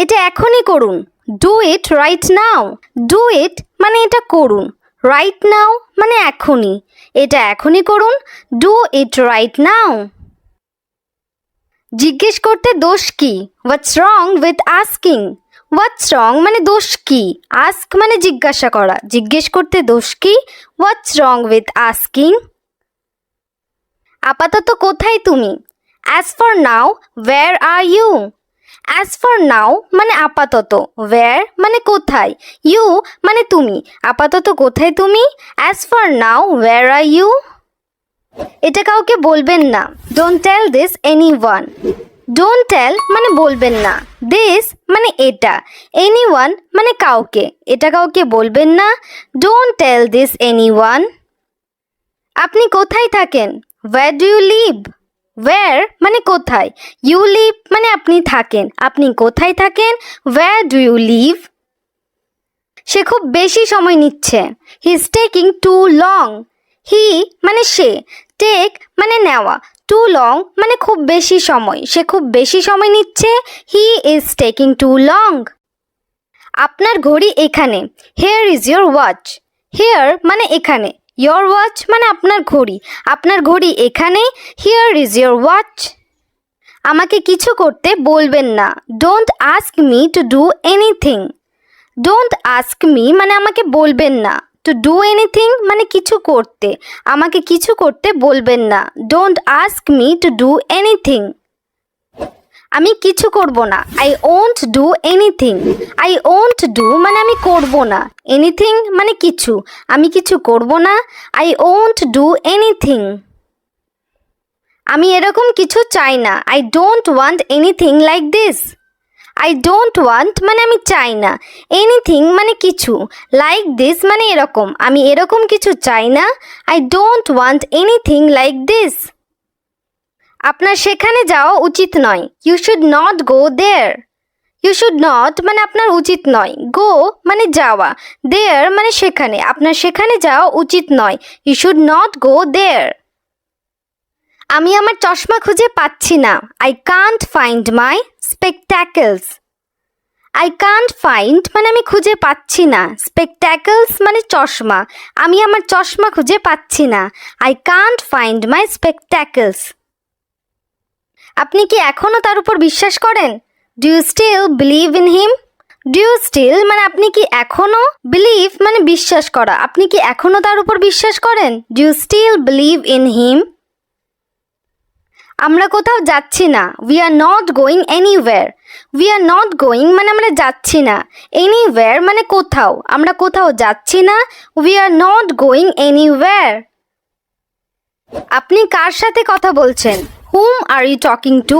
এটা এখনই করুন। Do it right now. Do it মানে এটা করুন, রাইট নাও মানে এখনই, এটা এখনই করুন। Do it right now. জিজ্ঞেস করতে দোষ কি? What's wrong with asking. হোয়াটস রং মানে দোষ কি, আস্ক মানে জিজ্ঞাসা করা, জিজ্ঞেস করতে দোষ কি? What's wrong with asking. আপাতত কোথায় তুমি? As for now where are you. As for now মানে আপাতত, ওয়্যার মানে কোথায়, ইউ মানে তুমি। আপাতত কোথায় তুমি? As for now where are you. এটা কাউকে বলবেন না। Don't tell this anyone. Don't tell মানে বলবেন না, দিস মানে এটা, এনিওয়ান মানে কাউকে, এটা কাউকে বলবেন না। Don't tell this anyone. আপনি কোথায় থাকেন? Where do you live. Where মানে কোথায়, ইউ লিভ মানে আপনি থাকেন, আপনি কোথায় থাকেন? Where do you live. সে খুব বেশি সময় নিচ্ছে। He is taking too long. He মানে সে, টেক মানে নেওয়া, টু লং মানে খুব বেশি সময়, সে খুব বেশি সময় নিচ্ছে। He is taking too long. আপনার ঘড়ি এখানে। Here is your watch. Here মানে এখানে, ইয়োর ওয়াচ মানে আপনার ঘড়ি, আপনার ঘড়ি এখানে। Here is your watch. আমাকে কিছু করতে বলবেন না। Don't ask me to do anything. Don't ask me মানে আমাকে বলবেন না, টু ডু এনিথিং মানে কিছু করতে, আমাকে কিছু করতে বলবেন না। Don't ask me to do anything. আমি কিছু করব না। I won't do anything. I won't do মানে আমি করব না, এনিথিং মানে কিছু, আমি কিছু করব না। I won't do anything. আমি এরকম কিছু চাই না। I don't want anything like this. I don't want মানে আমি চাই না, এনিথিং মানে কিছু, লাইক দিস মানে এরকম, আমি এরকম কিছু চাই না। I don't want anything like this. আপনার সেখানে যাওয়া উচিত নয়। You should not go there. You should not মানে আপনার উচিত নয়, গো মানে যাওয়া, দেয়ার মানে সেখানে, আপনার সেখানে যাওয়া উচিত নয়। You should not go there. আমি আমার চশমা খুঁজে পাচ্ছি না। I can't find my spectacles. I can't find মানে আমি খুঁজে পাচ্ছি না, স্পেকট্যাকলস মানে চশমা, আমি আমার চশমা খুঁজে পাচ্ছি না। I can't find my spectacles. আপনি কি এখনও তার উপর বিশ্বাস করেন? Do you still believe in him. Do you still মানে আপনি কি এখনও, বিলিভ মানে বিশ্বাস করা, আপনি কি এখনও তার উপর বিশ্বাস করেন? Do you still believe in him. আমরা কোথাও যাচ্ছি না। We are not going anywhere. We are not going মানে আমরা যাচ্ছি না, এনিওয়্যার মানে কোথাও, আমরা কোথাও যাচ্ছি না। We are not going anywhere. আপনি কার সাথে কথা বলছেন? হুম আর ইউ টকিং টু।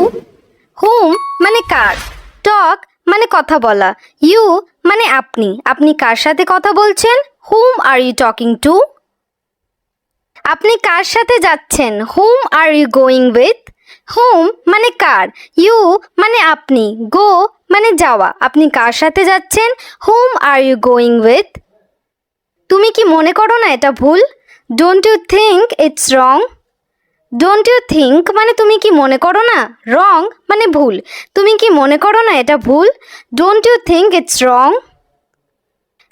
হুম মানে কার, টক মানে কথা বলা, ইউ মানে আপনি, আপনি কার সাথে কথা বলছেন? হুম আর ইউ টকিং টু। আপনি কার সাথে যাচ্ছেন? Whom are you going with. হুম মানে কার, ইউ মানে আপনি, গো মানে যাওয়া, আপনি কার সাথে যাচ্ছেন? Whom are you going with. তুমি কি মনে করো না এটা ভুল? Don't you think it's wrong. Don't you think মানে তুমি কি মনে করো না, রং মানে ভুল, তুমি কি মনে করো না এটা ভুল? Don't you think it's wrong.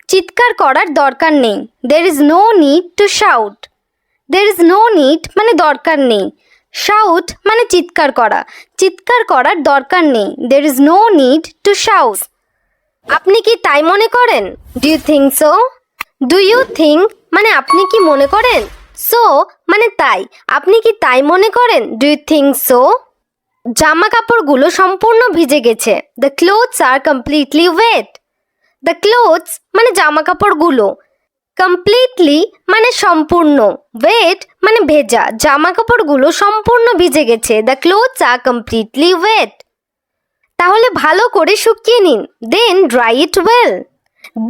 চিৎকার করার দরকার নেই। There is no need to shout. There is no need মানে দরকার নেই, শাউট মানে চিৎকার করা, চিৎকার করার দরকার নেই। There is no need to shout. আপনি কি তাই মনে করেন? Do you think so. Do you think মানে আপনি কি মনে করেন, সো মানে তাই, আপনি কি তাই মনে করেন? Do you think so. জামা কাপড়গুলো সম্পূর্ণ ভিজে গেছে। The clothes are completely wet. The clothes মানে জামা কাপড়গুলো, কমপ্লিটলি মানে সম্পূর্ণ, ওয়েট মানে ভেজা, জামা কাপড়গুলো সম্পূর্ণ ভিজে গেছে। The clothes are completely wet. তাহলে ভালো করে শুকিয়ে নিন। Then dry it well.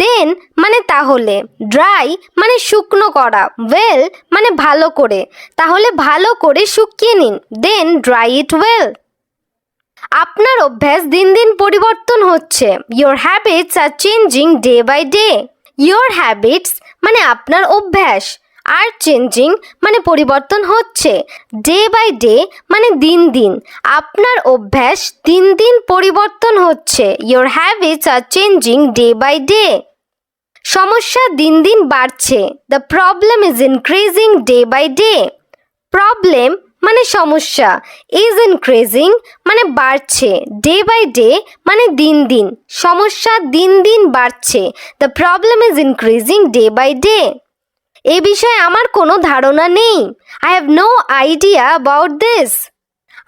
দেন মানে তাহলে, ড্রাই মানে শুকনো করা, ওয়েল মানে ভালো করে, তাহলে ভালো করে শুকিয়ে নিন। Then dry it well. আপনার অভ্যাস দিন দিন পরিবর্তন হচ্ছে। Your habits are changing day by day. Your habits মানে আপনার অভ্যাস, আর চেঞ্জিং মানে পরিবর্তন হচ্ছে, ডে বাই ডে মানে দিন দিন। আপনার অভ্যাস দিন দিন পরিবর্তন হচ্ছে, your habits are changing day by day. সমস্যা দিন দিন বাড়ছে, the problem is increasing day by day. Problem মানে সমস্যা, ইজ ইনক্রিজিং মানে বাড়ছে, ডে বাই ডে মানে দিন দিন। সমস্যা দিন দিন বাড়ছে, the problem is increasing day by day. এ বিষয়ে আমার কোনো ধারণা নেই, I have no idea about this.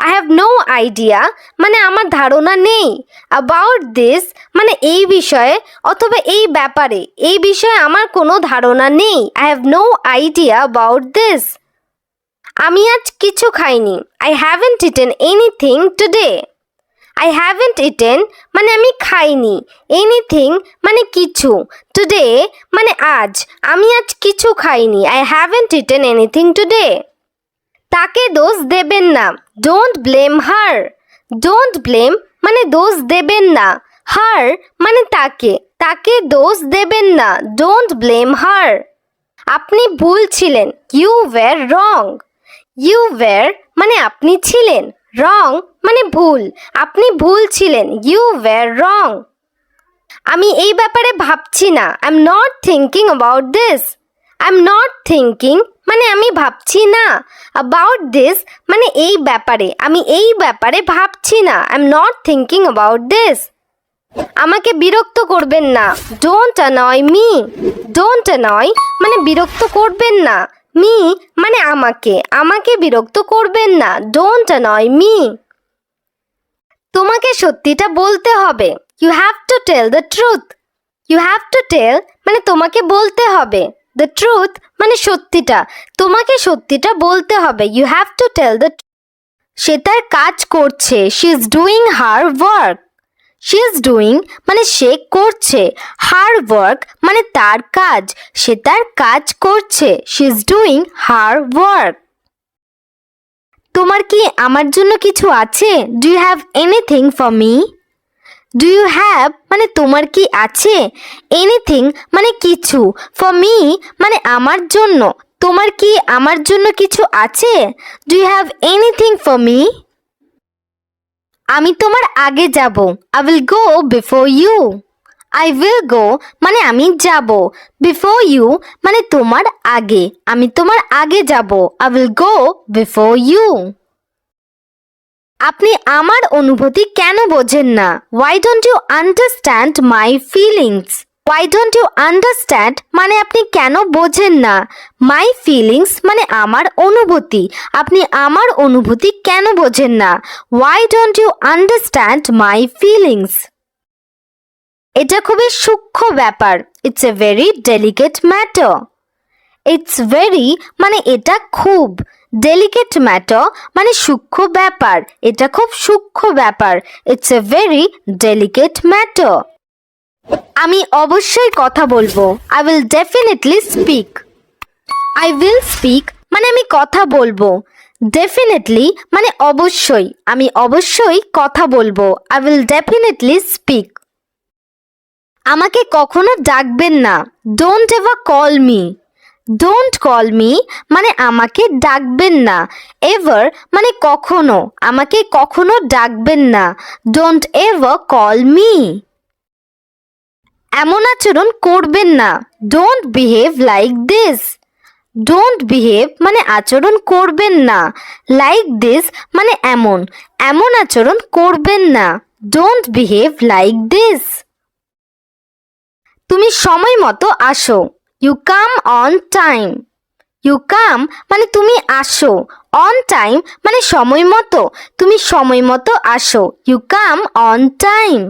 I have no idea মানে আমার ধারণা নেই, অ্যাবাউট দিস মানে এই বিষয়ে অথবা এই ব্যাপারে, এই বিষয়ে আমার কোনো ধারণা নেই। I have no idea about this. আমি আজ কিছু খাইনি, I haven't eaten anything today. I haven't eaten মানে আমি খাইনি, এনিথিং মানে কিছু, টুডে মানে আজ, আমি আজ কিছু খাইনি, I haven't eaten anything today. তাকে দোষ দেবেন না, don't blame her. Don't blame মানে দোষ দেবেন না, হার মানে তাকে, তাকে দোষ দেবেন না, ডোন্ট ব্লেম হার। আপনি ভুল ছিলেন, you were wrong. You were মানে আপনি ছিলেন, রং মানে ভুল, আপনি ভুল ছিলেন, ইউ ওয়্যার রং। আমি এই ব্যাপারে ভাবছি না, I am not thinking about this. I am not thinking মানে আমি ভাবছি না, অ্যাবাউট দিস মানে এই ব্যাপারে, আমি এই ব্যাপারে ভাবছি না, I am not thinking about this. আমাকে বিরক্ত করবেন না, don't annoy me. Don't annoy মানে বিরক্ত করবেন না, মি মানে আমাকে, আমাকে বিরক্ত করবেন না, ডোন্ট অ্যানয় মি। তোমাকে সত্যিটা বলতে হবে, you have to tell the truth. You have to tell মানে তোমাকে বলতে হবে, দ্য ট্রুথ মানে সত্যিটা, তোমাকে সত্যিটা বলতে হবে, you have to tell the. সে তার কাজ করছে, she is doing her work. She is doing মানে সে করছে, হার ওয়ার্ক মানে তার কাজ, সে তার কাজ করছে, she is doing her work. তোমার কি আমার জন্য কিছু আছে, do you have anything for me. Do you have মানে তোমার কি আছে, এনিথিং মানে কিছু, ফর মি মানে আমার জন্য, তোমার কি আমার জন্য কিছু আছে, do you have anything for me. আমি তোমার আগে যাব, I will go before you. I will go মানে আমি যাব, বিফোর ইউ মানে তোমার আগে, আমি তোমার আগে যাব, I will go before you. আপনি আমার অনুভূতি কেন বোঝেন না, why don't you understand my feelings. Why don't you understand মানে আপনি কেন বোঝেন না, মাই ফিলিংস মানে আমার অনুভূতি, আপনি আমার অনুভূতি কেন বোঝেন না, why don't you understand my feelings. এটা খুবই সূক্ষ্ম ব্যাপার, it's a very delicate matter. It's very মানে এটা খুব, ডেলিকেট ম্যাটার মানে সূক্ষ্ম ব্যাপার, এটা খুব সূক্ষ্ম ব্যাপার, it's a very delicate matter. আমি অবশ্যই কথা বলবো, I will definitely speak. I will speak মানে আমি কথা বলবো, ডেফিনেটলি মানে অবশ্যই, আমি অবশ্যই কথা বলবো, আই উইল ডেফিনেটলি স্পিক। আমাকে কখনো ডাকবেন না, don't ever call me. Don't call me মানে আমাকে ডাকবেন না, এভার মানে কখনো, আমাকে কখনো ডাকবেন না, ডোন্ট এভার কল মি। এমন আচরণ করবেন না, don't behave like this. Don't behave মানে আচরণ করবেন না, লাইক দিস মানে এমন, এমন আচরণ করবেন না, ডোন্ট বিহেভ লাইক দিস। তুমি সময় মতো আসো, you come on time. You come মানে তুমি আসো, অন টাইম মানে সময় মতো, তুমি সময় মতো আসো, ইউ কাম অন টাইম।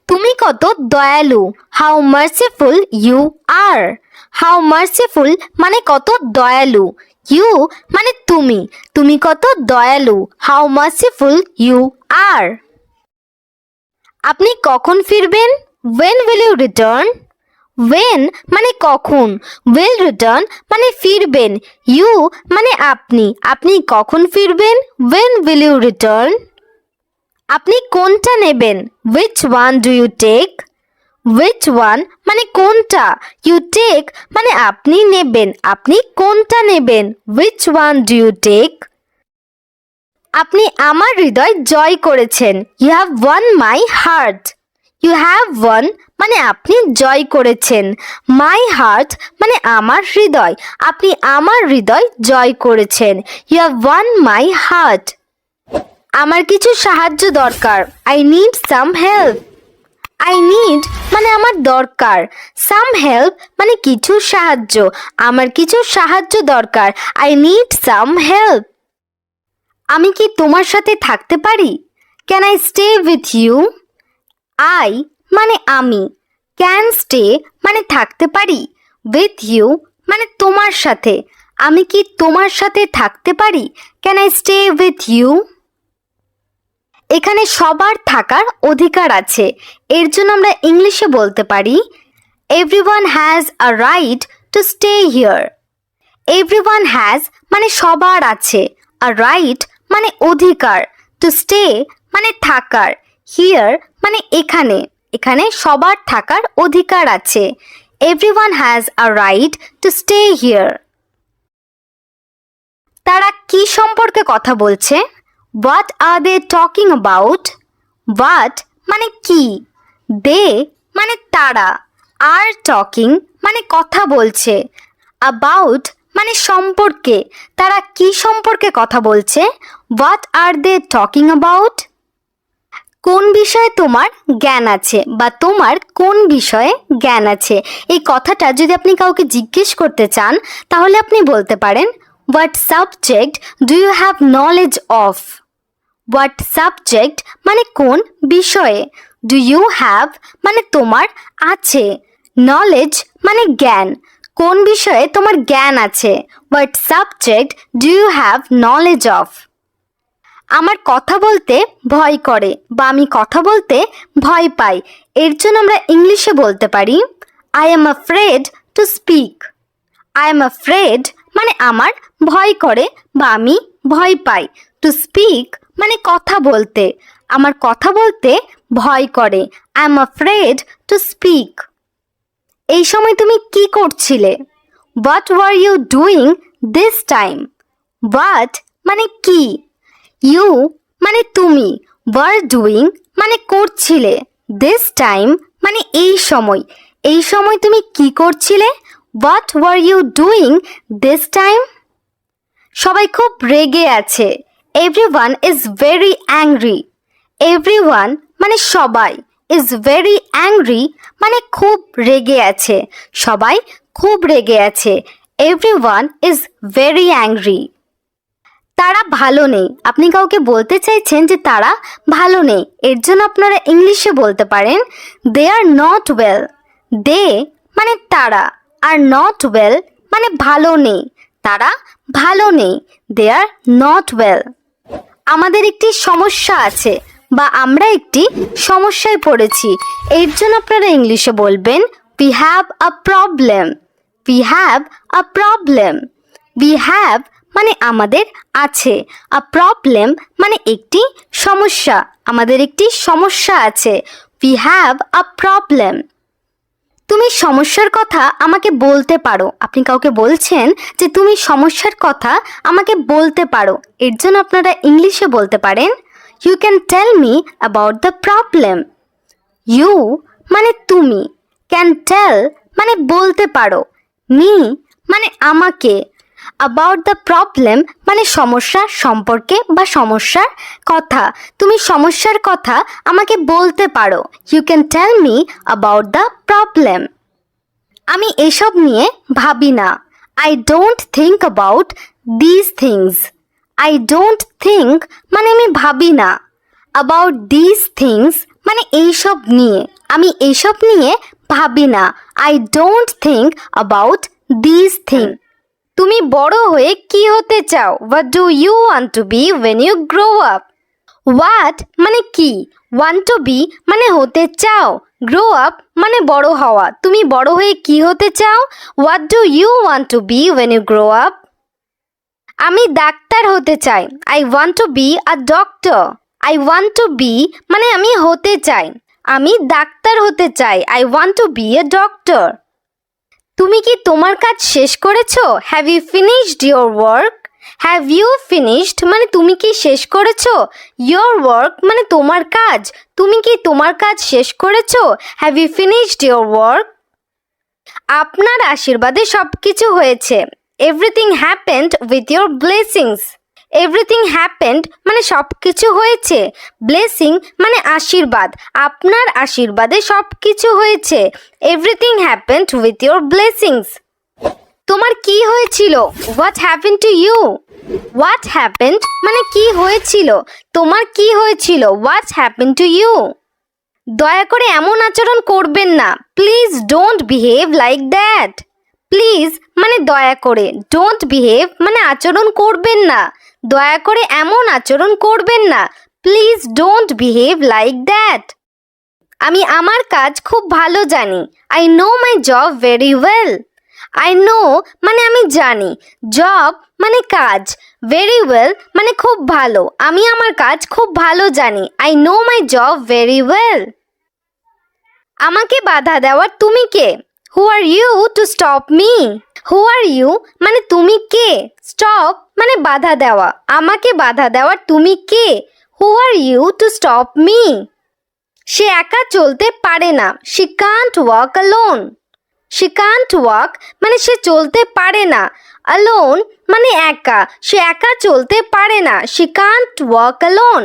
তুমি কত দয়ালু, how merciful you are. How merciful মানে কত দয়ালু, ইউ মানে তুমি, তুমি কত দয়ালু, হাউ মার্সিফুল ইউ আর। আপনি কখন ফিরবেন, when will you return। when মানে কখন, will return মানে ফিরবেন, you মানে আপনি, আপনি কখন ফিরবেন, when will you return। আপনি কোনটা নেবেন, which one do you take। which one মানে কোনটা, you take মানে আপনি নেবেন, আপনি কোনটা নেবেন, which one do you take? আপনি আমার হৃদয় জয় করেছেন, you have won my heart. You have won মানে আপনি জয় করেছেন, my heart মানে আমার হৃদয়, আপনি আমার হৃদয় জয় করেছেন, you have won my heart. আমার কিছু সাহায্য দরকার, I need some help. I need মানে আমার দরকার, some help মানে কিছু সাহায্য, আমার কিছু সাহায্য দরকার, I need some help. আমি কি তোমার সাথে থাকতে পারি? Can I stay with you? I মানে আমি, can stay মানে থাকতে পারি, with you মানে তোমার সাথে, আমি কি তোমার সাথে থাকতে পারি? Can I stay with you? এখানে সবার থাকার অধিকার আছে, এর জন্য আমরা ইংলিশে বলতে পারি everyone has a right to stay here. everyone has মানে সবার আছে, a right মানে অধিকার, to stay মানে থাকার, here মানে এখানে, এখানে সবার থাকার অধিকার আছে, everyone has a right to stay here. তারা কি সম্পর্কে কথা বলছে? What are they talking about? What মানে কি, they মানে তারা, are talking মানে কথা বলছে, about মানে সম্পর্কে, তারা কি সম্পর্কে কথা বলছে? What are they talking about? কোন বিষয়ে তোমার জ্ঞান আছে বা তোমার কোন বিষয়ে জ্ঞান আছে, এই কথাটা যদি আপনি কাউকে জিজ্ঞেস করতে চান তাহলে আপনি বলতে পারেন What subject do you have knowledge of? What subject মানে কোন বিষয়ে, do you have মানে তোমার আছে, knowledge মানে জ্ঞান, কোন বিষয়ে তোমার জ্ঞান আছে, What subject do you have knowledge of? আমার কথা বলতে ভয় করে বা আমি কথা বলতে ভয় পাই, এর জন্য আমরা ইংলিশে বলতে পারি I am afraid to speak. I am afraid মানে আমার ভয় করে বা আমি ভয় পাই, to speak মানে কথা বলতে, আমার কথা বলতে ভয় করে, I am afraid to speak. এই সময় তুমি কি করছিলে? What were you doing this time? What মানে কি, you মানে তুমি, were doing মানে করছিলে, this time মানে এই সময়, এই সময় তুমি কি করছিলে? What were you doing this time? সবাই খুব রেগে আছে, everyone is very angry. everyone মানে সবাই, is very angry মানে খুব রেগে আছে, সবাই খুব রেগে আছে, everyone is very angry. তারা ভালো নেই, আপনি কাউকে বলতে চাইছেন যে তারা ভালো নেই, এর জন্য আপনারা ইংলিশে বলতে পারেন they are not well. they মানে তারা, আর not well মানে ভালো নেই, তারা ভালো নেই, they are not well. আমাদের একটি সমস্যা আছে বা আমরা একটি সমস্যায় পড়েছি, এর জন্য আপনারা ইংলিশে বলবেন we have a problem. we have a problem. we have মানে আমাদের আছে, a problem মানে একটি সমস্যা, আমাদের একটি সমস্যা আছে, we have a problem. তুমি সমস্যার কথা আমাকে বলতে পারো, আপনি কাউকে বলছেন যে তুমি সমস্যার কথা আমাকে বলতে পারো, এর জন্য আপনারা ইংলিশে বলতে পারেন You can tell me about the problem. You মানে তুমি, can tell মানে বলতে পারো, me মানে আমাকে, about the problem মানে সমস্যা সম্পর্কে বা সমস্যার কথা, তুমি সমস্যার কথা আমাকে বলতে পারো, You can tell me about the problem. আমি এসব নিয়ে ভাবি না, I don't think about these things. I don't think মানে আমি ভাবি না, about these things মানে এইসব নিয়ে, আমি এইসব নিয়ে ভাবি না, I don't think about these things. তুমি বড় হয়ে কি হতে চাও? What do you want to be when you grow up? What মানে কি, want to be মানে হতে চাও, grow up মানে বড় হওয়া, তুমি বড় হয়ে কি হতে চাও? What do you want to be when you grow up? আমি ডাক্তার হতে চাই, I want to be a doctor. I want to be মানে আমি হতে চাই, আমি ডাক্তার হতে চাই। I want to be a doctor. তুমি কি তোমার কাজ শেষ করেছো? Have you finished your work? Have you finished মানে তুমি কি শেষ করেছো? ইয়োর ওয়ার্ক মানে তোমার কাজ। তুমি কি তোমার কাজ শেষ করেছো? Have you finished your work? আপনার আশীর্বাদে সব কিছু হয়েছে। Everything happened with your blessings. Everything happened মানে সব কিছু হয়েছে। ব্লেসিং মানে আশীর্বাদ। আপনার আশীর্বাদে সব কিছু হয়েছে। Everything happened with your blessings. তোমার কি হয়েছিল? What happened to you? What happened মানে কি হয়েছিল। তোমার কি হয়েছিল? What happened to you? দয়া করে এমন আচরণ করবেন না। Please don't behave like that. Please মানে দয়া করে, ডোন্ট বিহেভ মানে আচরণ করবেন না। দয়া করে এমন আচরণ করবেন না। Please don't behave like that. আমি আমার কাজ খুব ভালো জানি। I know my job very well. I know মানে আমি জানি, জব মানে কাজ, ভেরি ওয়েল মানে খুব ভালো। আমি আমার কাজ খুব ভালো জানি। I know my job very well. আমাকে বাধা দেওয়ার তুমি কে? Who are you to stop me? Who are you মানে তুমি কে? স্টপ মানে বাধা দেওয়া। আমাকে বাধা দেওয়ার তুমি কে? Who are you to stop me? সে একা চলতে পারে না। She can't walk alone. She can't walk মানে সে চলতে পারে না। অ্যালোন মানে একা। সে একা চলতে পারে না। She can't walk alone.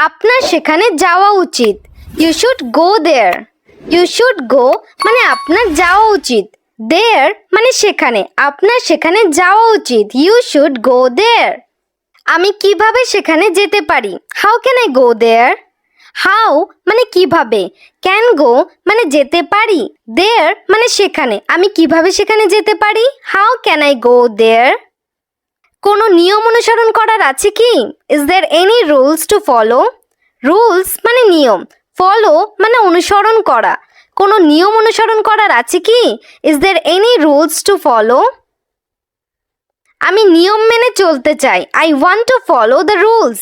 আপনার সেখানে যাওয়া উচিত। You should go there. You should go মানে আপনার যাওয়া উচিত। দেয়ার মানে সেখানে। আপনার সেখানে যাওয়া উচিত। You should go there. আমি কিভাবে সেখানে যেতে পারি? How can I go there? How মানে কিভাবে, ক্যান গো মানে যেতে পারি, দেয়ার মানে সেখানে। আমি কিভাবে সেখানে যেতে পারি? How can I go there? কোনো নিয়ম অনুসরণ করার আছে কি? Is there any rules to follow? Rules মানে নিয়ম, ফলো মানে অনুসরণ করা। কোনো নিয়ম অনুসরণ করার আছে কি? Is there any rules to follow? আমি নিয়ম মেনে চলতে চাই। I want to follow the rules.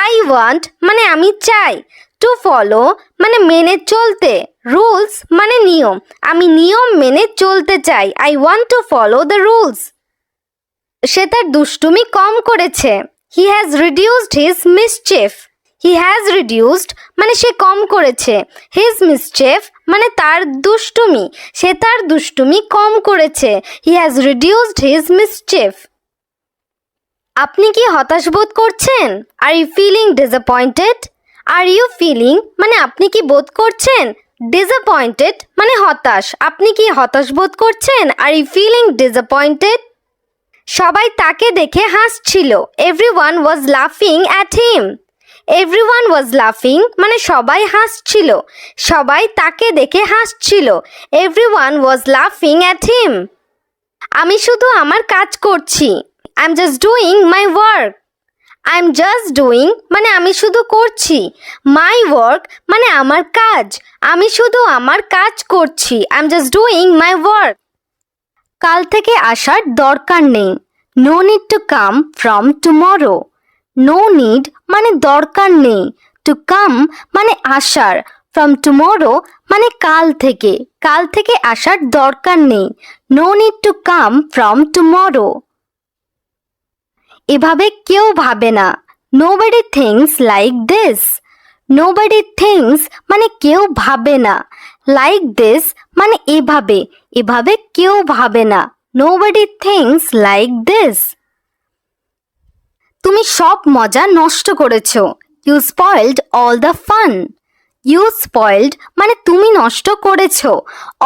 I want মানে আমি চাই, টু ফলো মানে মেনে চলতে, রুলস মানে নিয়ম। আমি নিয়ম মেনে চলতে চাই। I want to follow the rules. সে তার দুষ্টুমি কম করেছে। He has reduced his mischief. He has reduced মানে সে কম করেছে। হিজ মিসচিফ মানে তার দুষ্টুমি। সে তার দুষ্টুমি কম করেছে। He has reduced his mischief. আপনি কি হতাশ বোধ করছেন? Are you feeling disappointed? Are you feeling মানে আপনি কি বোধ করছেন? ডিসঅ্যাপয়েন্টেড মানে হতাশ। আপনি কি হতাশ বোধ করছেন? Are you feeling disappointed? সবাই তাকে দেখে হাসছিল। এভরিওয়ান ওয়াজ লাফিং অ্যাট হিম। এভরিওয়ান ওয়াজ লাফিং মানে সবাই হাসছিল। সবাই তাকে দেখে হাসছিল। এভরিওয়ান ওয়াজ লাফিং অ্যাট হিম। আমি শুধু আমার কাজ করছি। I am just doing my work. I am just doing মানে আমি শুধু করছি। মাই ওয়ার্ক মানে আমার কাজ। আমি শুধু আমার কাজ করছি। I am just doing my work. কাল থেকে আসার দরকার নেই। No need to come from tomorrow. No need মানে দরকার নেই। টু কাম মানে আসার। ফ্রম টুমরো মানে কাল থেকে। কাল থেকে আসার দরকার নেই। No need to come from tomorrow. এভাবে কেউ ভাবে না। Nobody thinks like this. Nobody thinks মানে কেউ ভাবে না। লাইক দিস মানে এভাবে। এভাবে কেউ ভাবে না। Nobody thinks like this. তুমি সব মজা নষ্ট করেছো। You spoiled all the fun. You spoiled মানে তুমি নষ্ট করেছো।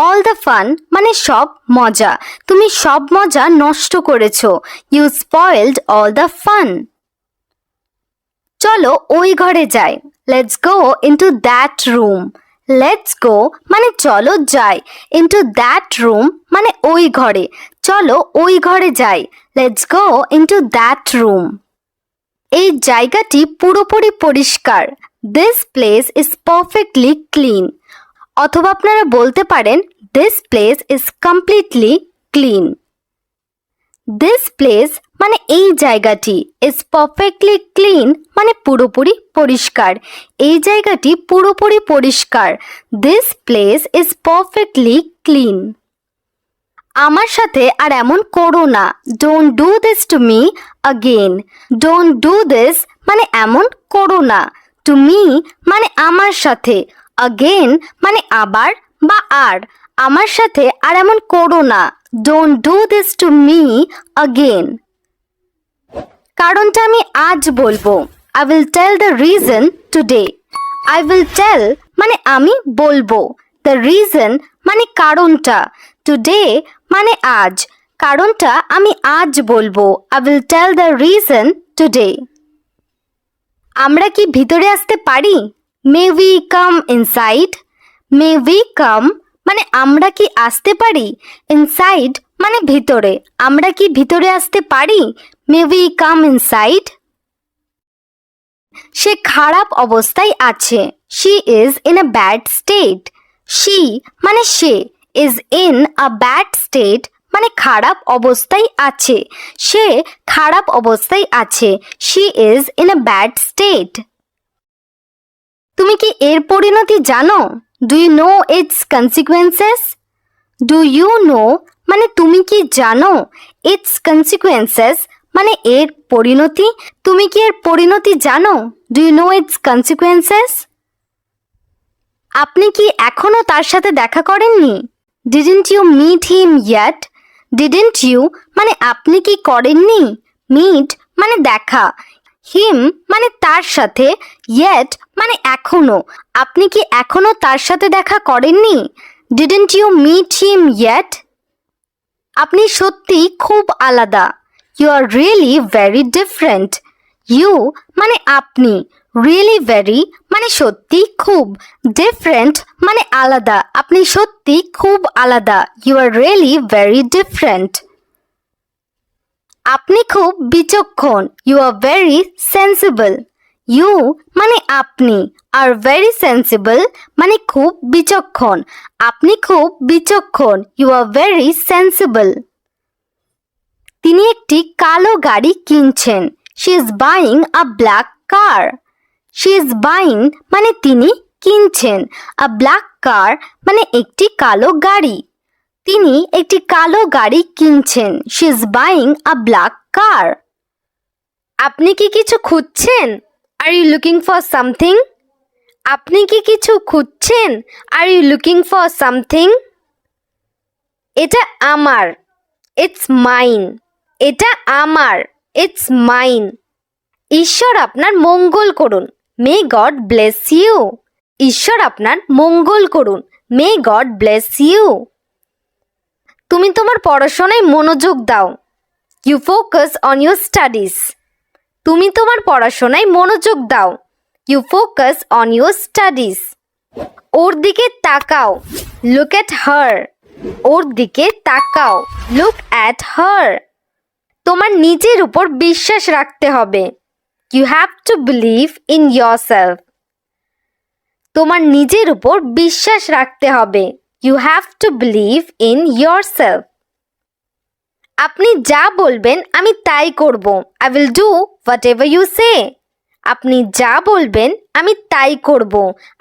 অল দ্য ফান মানে সব মজা। তুমি সব মজা নষ্ট করেছো। You spoiled all the fun. চলো ওই ঘরে যাই। Let's go into that room. Let's go মানে চলো যাই। ইনটু দ্যাট রুম মানে ওই ঘরে। চলো ওই ঘরে যাই। Let's go into that room. এই জায়গাটি পুরোপুরি পরিষ্কার। This place is perfectly clean. অথবা আপনারা বলতে পারেন this place is completely clean. This place মানে এই জায়গাটি, ইজ পারফেক্টলি ক্লিন মানে পুরোপুরি পরিষ্কার, এই জায়গাটি পুরোপুরি পরিষ্কার। This place is perfectly clean. আমার সাথে আর এমন করো না, don't do this to me again. Don't do this মানে এমন করো না, টু মি মানে আমার সাথে, অগেন মানে আবার বা আর। আমার সাথে আর এমন করো না, don't do this to me again. কারণটা আমি আজ বলবো, I will tell the reason today. I will tell মানে আমি বলবো, দ্য রিজন মানে কারণটা, টুডে মানে আজ, কারণটা আমি আজ বলবো। I will tell the reason today. আমরা কি ভিতরে আসতে পারি? May we come inside. May we come মানে আমরা কি আসতে পারি, ইনসাইড মানে ভিতরে, আমরা কি ভিতরে আসতে পারি? May we come inside. সে খারাপ অবস্থায় আছে, she is in a bad state. She মানে সে, is in a bad state মানে খারাপ অবস্থায় আছে, সে খারাপ অবস্থায় আছে, she is in a bad state. তুমি কি এর পরিণতি জানো? Do you know its consequences. Do you know মানে তুমি কি জানো, ইটস কনসিকুয়েন্সেস মানে এর পরিণতি, তুমি কি এর পরিণতি জানো? Do you know its consequences. আপনি কি এখনো তার সাথে দেখা করেননি? Didn't you meet him yet. Didn't you মানে আপনি কি করেননি, মিট মানে দেখা, হিম মানে তার সাথে, ইয়েট মানে এখনো, আপনি কি এখনো তার সাথে দেখা করেননি? Didn't you meet him yet. আপনি সত্যি খুব আলাদা, you are really very different. You মানে আপনি, রিয়েলি ভেরি মানে সত্যি খুব, ডিফারেন্ট মানে আলাদা, আপনি সত্যি খুব আলাদা, you are really very different. আপনি খুব বিচক্ষণ, you are very sensible. You মানে আপনি, আর ভেরি সেন্সিবল মানে খুব বিচক্ষণ, আপনি খুব বিচক্ষণ, ইউ আর ভেরি সেন্সিবল। তিনি একটি কালো গাড়ি কিনছেন, she is buying a black car. She is buying মানে তিনি কিনছেন, আ ব্ল্যাক কার মানে একটি কালো গাড়ি, তিনি একটি কালো গাড়ি কিনছেন, she is buying a black car. আপনি কি কিছু খুঁজছেন? Are you looking for something. আপনি কি কিছু খুঁজছেন? Are you looking for something. এটা আমার, ইটস মাইন। এটা আমার, ইটস মাইন। ঈশ্বর আপনার মঙ্গল করুন, মে গড ব্লেস ইউ। ঈশ্বর আপনার মঙ্গল করুন, মে গড ব্লেস ইউ। তুমি তোমার পড়াশোনায় মনোযোগ দাও, you focus on your studies. তুমি তোমার পড়াশোনায় মনোযোগ দাও, you focus on your studies. ওর দিকে তাকাও, লুক অ্যাট হার। ওর দিকে তাকাও, লুক অ্যাট হার। তোমার নিজের উপর বিশ্বাস রাখতে হবে, you have to believe in yourself. তোমার নিজের উপর বিশ্বাস রাখতে হবে, you have to believe in yourself. আপনি যা বলবেন আমি তাই করব, I will do whatever you say. আপনি যা বলবেন আমি তাই করব,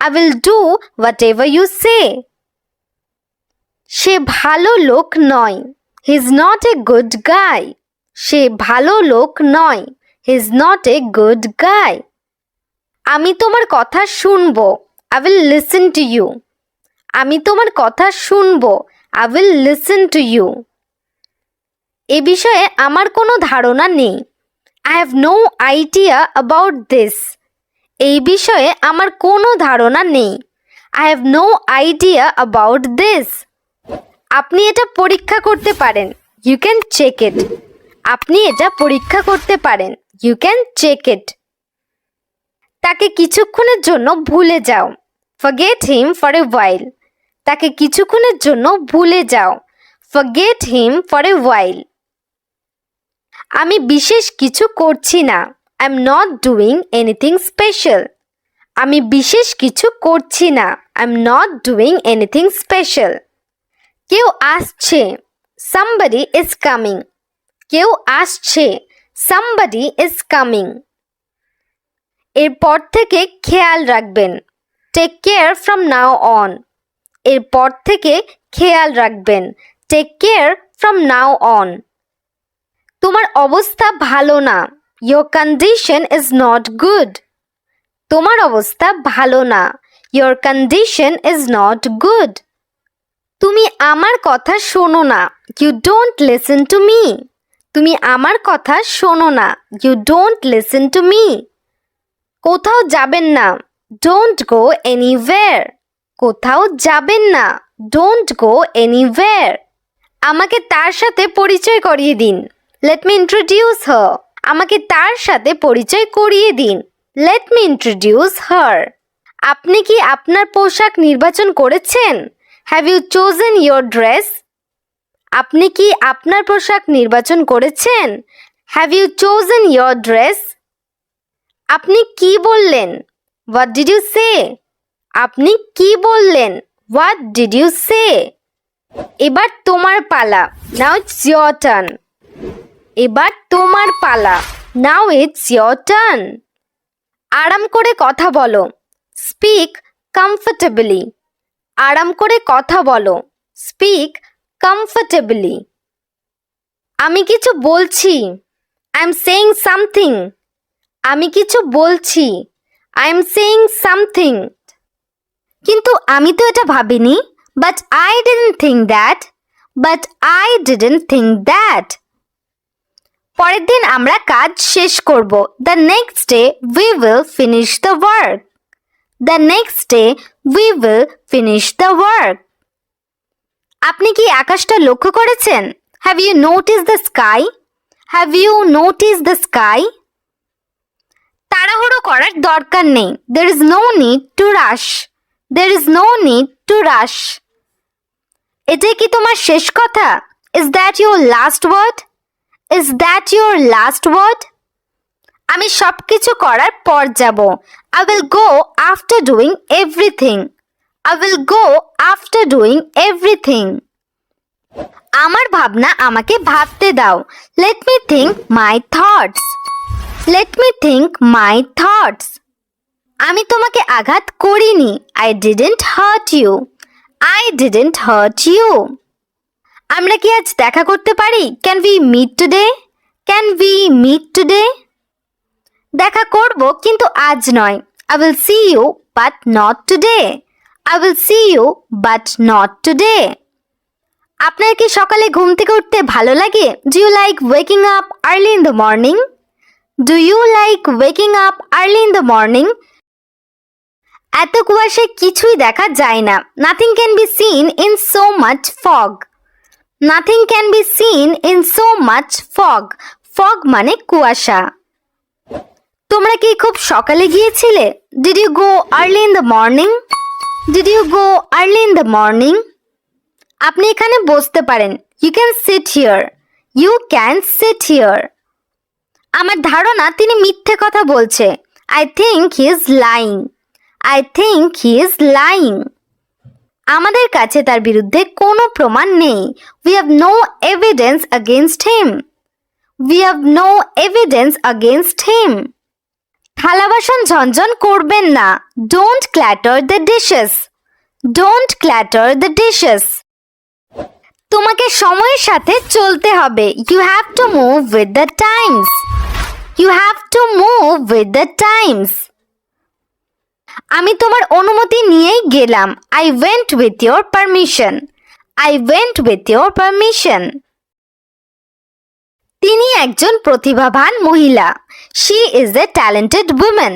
I will do whatever you say. সে ভালো লোক নয়, he is not a good guy. সে ভালো লোক নয়, he is not a good guy. আমি তোমার কথা শুনবো, I will listen to you. আমি তোমার কথা শুনবো, I will listen to you. এ বিষয়ে আমার কোনো ধারণা নেই, I have no idea about this. এই বিষয়ে আমার কোনো ধারণা নেই, I have no idea about this. আপনি এটা পরীক্ষা করতে পারেন, ইউ ক্যান চেক ইট। আপনি এটা পরীক্ষা করতে পারেন, ইউ ক্যান চেক ইট। তাকে কিছুক্ষণের জন্য ভুলে যাও, ফরগেট হিম ফর এ ওয়াইল। তাকে কিছুক্ষণের জন্য ভুলে যাও, ফরগেট হিম ফর এ ওয়াইল। আমি বিশেষ কিছু করছি না, I am not doing anything special. আমি বিশেষ কিছু করছি না, I am not doing anything special. কেউ আসছে, somebody is coming। কেউ আসছে, somebody is coming. এরপর থেকে খেয়াল রাখবেন, take care from now on. এরপর থেকে খেয়াল রাখবেন, take care from now on. তোমার অবস্থা ভালো না, your condition is not good. তোমার অবস্থা ভালো না, your condition is not good. তুমি আমার কথা শোনো না, you don't listen to me. তুমি আমার কথা শোনো না, you don't listen to me. কোথাও যাবেন না, don't go anywhere. কোথাও যাবেন না, don't go anywhere. আমাকে তার সাথে পরিচয় করিয়ে দিন, let me introduce her. আমাকে তার সাথে পরিচয় করিয়ে দিন, let me introduce her. আপনি কি আপনার পোশাক নির্বাচন করেছেন? Have you chosen your dress? আপনি কি আপনার পোশাক নির্বাচন করেছেন? Have you chosen your dress? আপনি কি বললেন? What did you say? আপনি কি বললেন? What did you say? এবার তোমার পালা, now it's your turn. এবার তোমার পালা, now it's your turn. আরাম করে কথা বলো, speak comfortably. আরাম করে কথা বলো, speak comfortably. আমি কিছু বলছি, I am saying something. আমি কিছু বলছি, I am saying something. কিন্তু আমি তো এটা ভাবিনি, but I didn't think that. But I didn't think that. পরের দিন আমরা কাজ শেষ করব, the next day we will finish the work. The next day we will finish the work. আপনি কি আকাশটা লক্ষ্য করেছেন? Have you noticed the sky? Have you noticed the sky? তাড়াহুড়ো করার দরকার নেই, there is no need to rush. There is no need to rush. এটাই কি তোমার শেষ কথা? Is that your last word? Is that your last word? আমি সবকিছু করার পর যাব, I will go after doing everything. I will go after doing everything. আমার ভাবনা আমাকে ভাবতে দাও, let me think my thoughts. Let me think my thoughts. আমি তোমাকে আঘাত করিনি, I didn't hurt you. I didn't hurt you. আমরা কি আজ দেখা করতে পারি? Can we meet today? Can we meet today? দেখা করব কিন্তু আজ নয়, I will see you but not today. I will see you but not today. আপনার কি সকালে ঘুম থেকে উঠতে ভালো লাগে? Do you like waking up early in the morning? Do you like waking up early in the morning? এত কুয়াশায় কিছুই দেখা যায় না, nothing can be seen in so much fog. Nothing can be seen in so much fog. Fog মানে কুয়াশা। তোমরা কি খুব সকালে গিয়েছিলে? Did you go early in the morning? Did you go early in the morning? আপনি এখানে বসতে পারেন, you can sit here. You can sit here. আমার ধারণা তিনি মিথ্যে কথা বলছে, I think he is lying. I think he is lying. আমাদের কাছে তার বিরুদ্ধে কোনো প্রমাণ নেই, we have no evidence against him. We have no evidence against him. থালা বাসন ঝনঝন করবেন না, don't clatter the dishes. Don't clatter the dishes. তোমাকে সময়ের সাথে চলতে হবে, you have to move with the times. You have to move with the times. আমি তোমার অনুমতি নিয়েই গেলাম, I went with your permission. I went with your permission. তিনি একজন প্রতিভাবান মহিলা, she is a talented woman.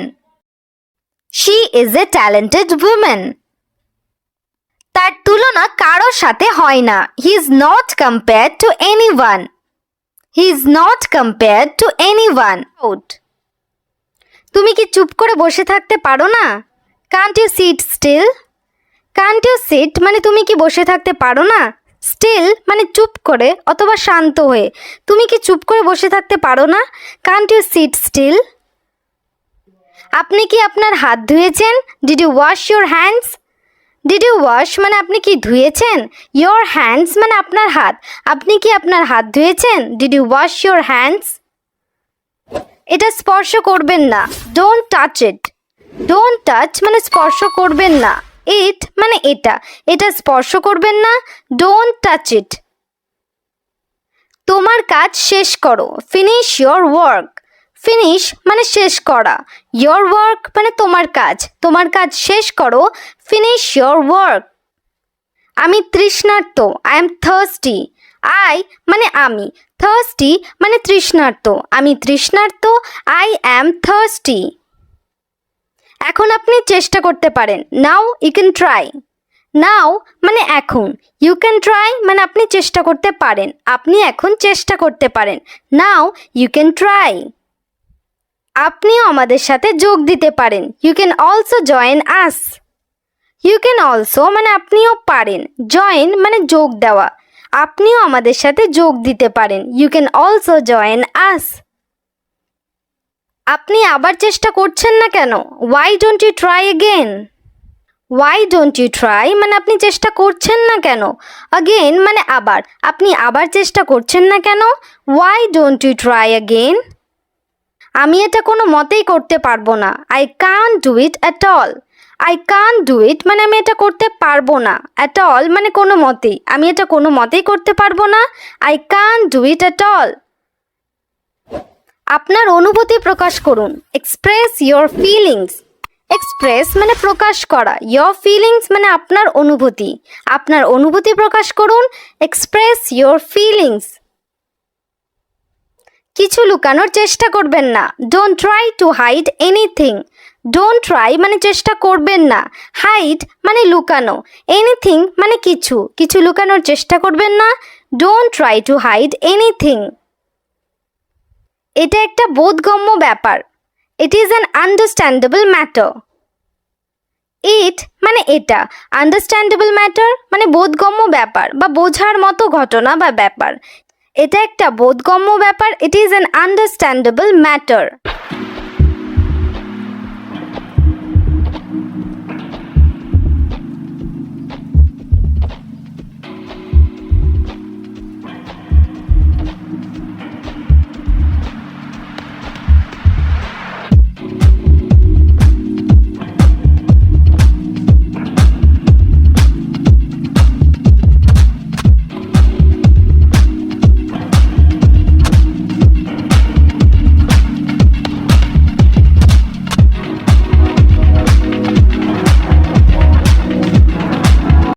She is a talented woman. তার তুলনা কারোর সাথে হয় না, he is not compared to anyone. He is not compared to anyone. তুমি কি চুপ করে বসে থাকতে পারো না? Can't you sit still? Can't you sit মানে তুমি কি বসে থাকতে পারো না? Still মানে চুপ করে অথবা শান্ত হয়ে। তুমি কি চুপ করে বসে থাকতে পারো না? Can't you sit still? আপনি কি আপনার হাত ধুয়েছেন? Did you wash your hands? Did you wash মানে আপনি কি ধুয়েছেন? Your hands মানে আপনার হাত। আপনি কি আপনার হাত ধুয়েছেন? Did you wash your hands? এটা স্পর্শ করবেন না, don't touch it. Don't touch মানে স্পর্শ করবেন না, ইট মানে এটা স্পর্শ করবেন না, ডোন্ট টাচ ইট। তোমার কাজ শেষ করো, ফিনিশ ইয়োর ওয়ার্ক। ফিনিশ মানে শেষ করা, ইয়োর ওয়ার্ক মানে তোমার কাজ শেষ করো, ফিনিশ ইয়োর ওয়ার্ক। আমি তৃষ্ণার্ত, আই এম থার্স্টি। আই মানে আমি, থার্স্টি মানে তৃষ্ণার্ত, আমি তৃষ্ণার্ত, আই অ্যাম থার্স্টি। এখন আপনি চেষ্টা করতে পারেন, নাও ইউ ক্যান ট্রাই। নাও মানে এখন, ইউ ক্যান ট্রাই মানে আপনি চেষ্টা করতে পারেন, আপনি এখন চেষ্টা করতে পারেন, নাও ইউ ক্যান ট্রাই। আপনিও আমাদের সাথে যোগ দিতে পারেন, you can also join us. You can also মানে আপনিও পারেন, জয়েন মানে যোগ দেওয়া, আপনিও আমাদের সাথে যোগ দিতে পারেন, you can also join us. আপনি আবার চেষ্টা করছেন না কেন, why don't you try again. Why don't you try মানে আপনি চেষ্টা করছেন না কেন, অগেন মানে আবার, আপনি আবার চেষ্টা করছেন না কেন, why don't you try again. আমি এটা কোনো মতেই করতে পারবো না, I can't do it at all. I can't do it মানে আমি এটা করতে পারবো না, অ্যাট অল মানে কোনো মতেই, আমি এটা কোনো মতেই করতে পারবো না, I can't do it at all. আপনার অনুভূতি প্রকাশ করুন, এক্সপ্রেস ইয়োর ফিলিংস। এক্সপ্রেস মানে প্রকাশ করা, ইয়োর ফিলিংস মানে আপনার অনুভূতি প্রকাশ করুন, এক্সপ্রেস ইয়োর ফিলিংস। কিছু লুকানোর চেষ্টা করবেন না, don't try to hide anything. Don't try মানে চেষ্টা করবেন না, হাইড মানে লুকানো, এনিথিং মানে কিছু লুকানোর চেষ্টা করবেন না, don't try to hide anything. এটা একটা বোধগম্য ব্যাপার, it is an understandable matter. It মানে এটা, আন্ডারস্ট্যান্ডেবল ম্যাটার মানে বোধগম্য ব্যাপার বা বোঝার মতো ঘটনা বা ব্যাপার। এটা একটা বোধগম্য ব্যাপার, it is an understandable matter.